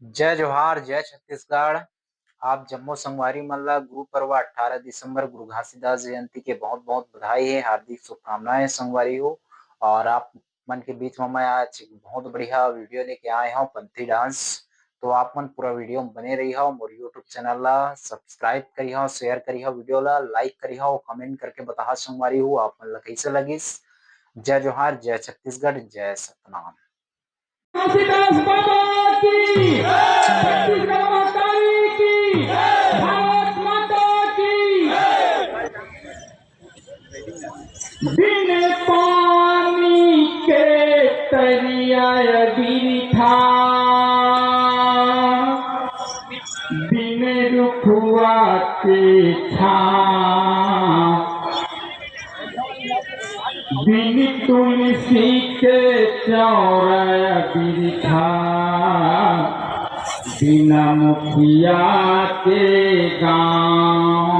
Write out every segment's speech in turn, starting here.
जय जोहार, जय छत्तीसगढ़। आप जम्मो संगवारी मन ल गुरु पर्व 18 दिसंबर गुरु घासीदास जयंती के बहुत-बहुत बधाई है, हार्दिक शुभकामनाएँ संगवारी हो। और आप मन के बीच में मैं आज एक बहुत बढ़िया वीडियो लेके आए हूँ पंथी डांस। तो आप मन पूरा वीडियो में बने रहिहो, मोर यूट्यूब चैनल ला सब्सक्राइब करिहो, शेयर करिहो वीडियो ला, लाइक करिहो, कमेंट करके बताहा संगवारी हो आप मन ला कैसे लगिस। जय जोहार, जय छत्तीसगढ़, जय सतनाम। घासीदास बाबा की छत्तीसगढ़ माताई की भारत माता की बिन पानी के तरिया बिरथा बिन रुखुआ के छां बिन तुलसी के चौरा बिरथा बिना मुखिया के गांव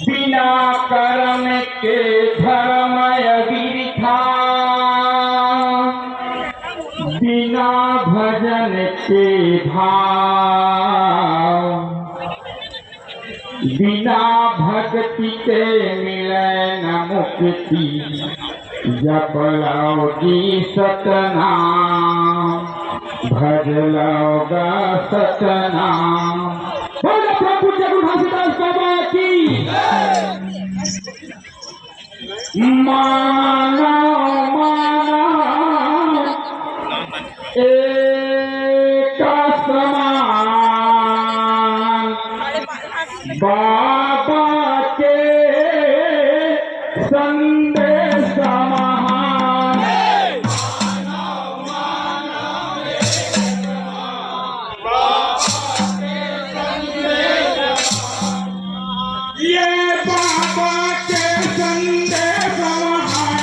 बिना कर्म के धर्म बिरथा बिना भजन के भाव बिना भक्ति के मिले न मुक्ति जप लौगी सतनाम भज लौगा सतनाम। बोलो प्रभु जगु घासीदास बाबा की माना माना एक समान बाबा के संदेश महान ये बाबा के संदेश महान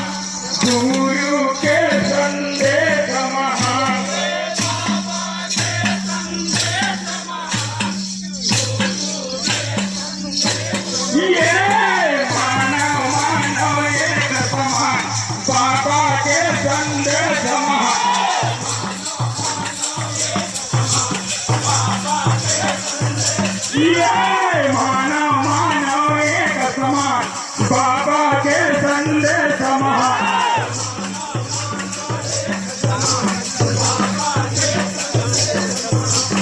गुरु के संदेश महान ये मानव मानव एक समान बाबा के संदेश महान ये मानव मानव एक समान बाबा के संदेश महान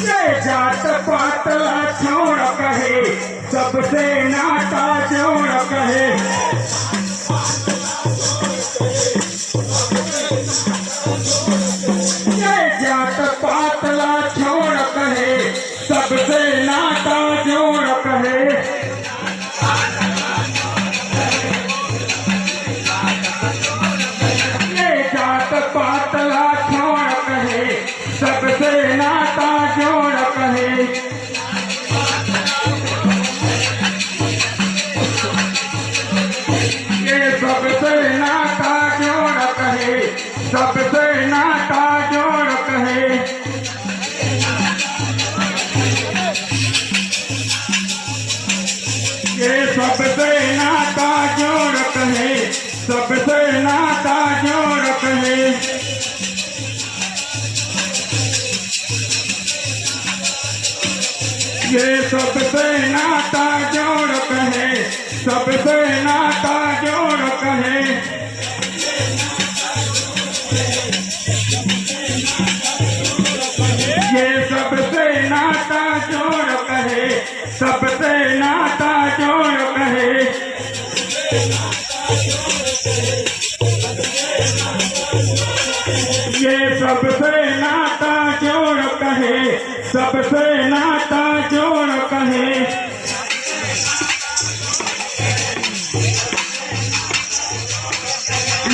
ये जात पात छोड़ कहे सबसे नाता जोड़ कहे ये जात पातला छोड़ कहे सबसे नाता जोड़ कहे ये जात पातला छोड़ कहे सबसे नाता जोड़ कहे ये सबसे नाता जोड़ कहे सबसे नाता जोड़ कहे ये सबसे नाता जोड़ कहे सबसे नाता जोड़ कहे ये सबसे नाता जोड़ कहे सबसे नाता जोड़ कहे ये सबसे नाता जोड़ कहे सबसे नाता जोड़ कहे ये सबसे नाता जोड़ कहे सबसे नाता जोड़ कहे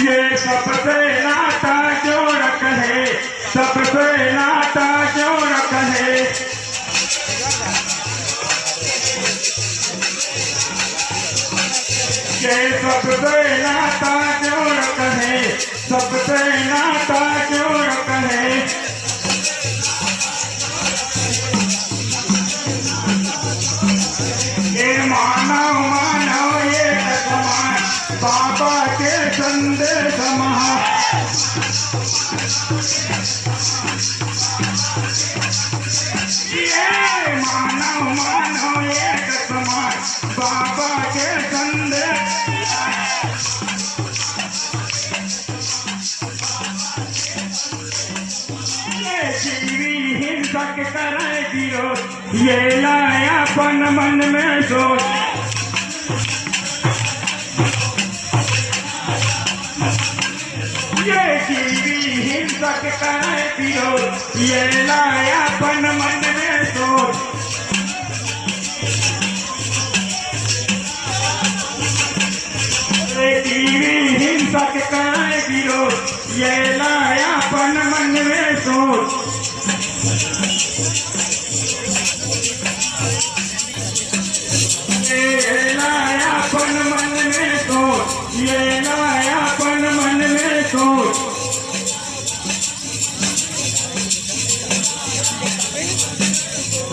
ये सबसे नाता जोड़ कहे सबसे नाता जोड़ कहे ये सबसे नाता जोड़ कहे सबसे नाता जोड़ कहे ये मानव मानव एक समान बाबा के संदेश महान जीवी हिंसक करे विरोध ये लाया अपन मन में सोच ये जीवी हिंसक करे विरोध ये लाया अपन मन में सोच जीवी हिंसक करे विरोध ये लाया अपन मन में सोच ये लाया अपन मन में सोच ये लाया अपन मन में सोच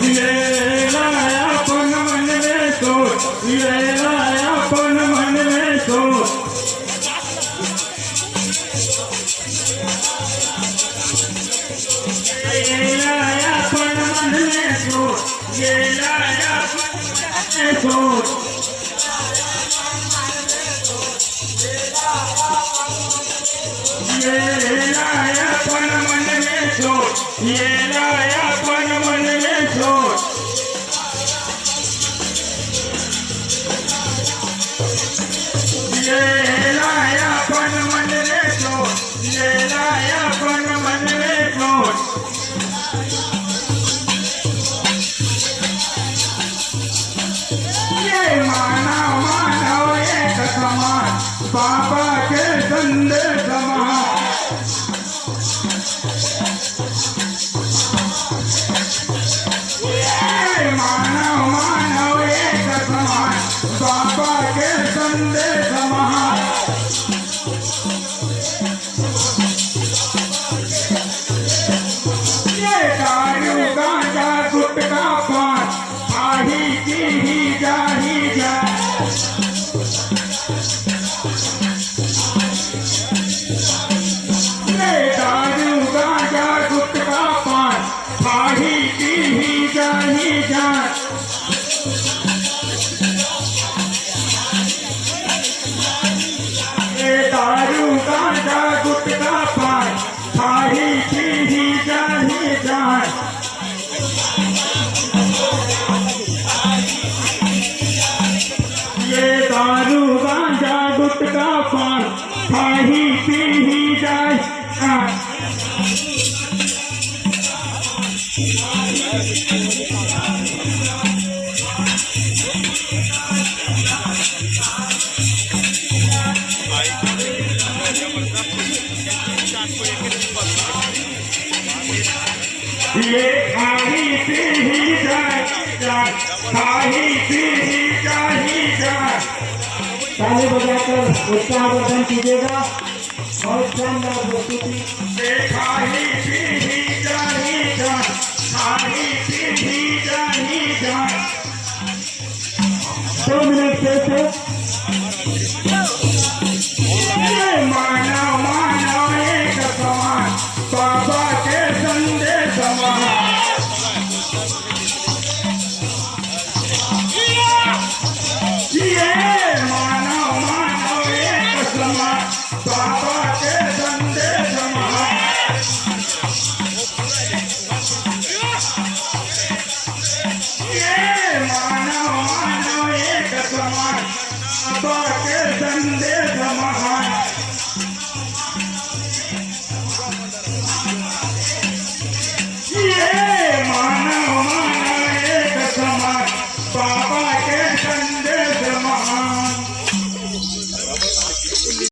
ये लाया अपन मन में सोच ये लाया अपन मन में सोच ये लाया अपन मन में सोच ये लाया अपन मन में सोच ये लाया अपन मन में सोच ये लाया अपन मन में सोच ये लाया अपन मन में सोच ये लाया अपन मन में सोच ये मानव मानव एक समान बाबा के संदेश महान ये मानव मानव एक समान बाबा के संदेश महान ये दारू गांजा गुटखा पान आही की ही जाही जा ये दारू गांजा गुटखा पान आही की ही जाही जा ये दारू गांजा गुटखा पान आही की ही जाही जा ये दारू गांजा गुटखा पान खाही पी ही जाए ये खाही पी ही जाए खाही पी ही जाए ताली बजाकर उत्साहवर्धन कीजिएगा। बहुत शानदार प्रस्तुति। खाही पी ही जाए खाही पी ही जाए 2 मिनट से ये मानव मानव एक समान बाबा के संदेश महान ये मानव मानव एक समान बाबा के संदेश महान ये मानव मानव एक समान बाबा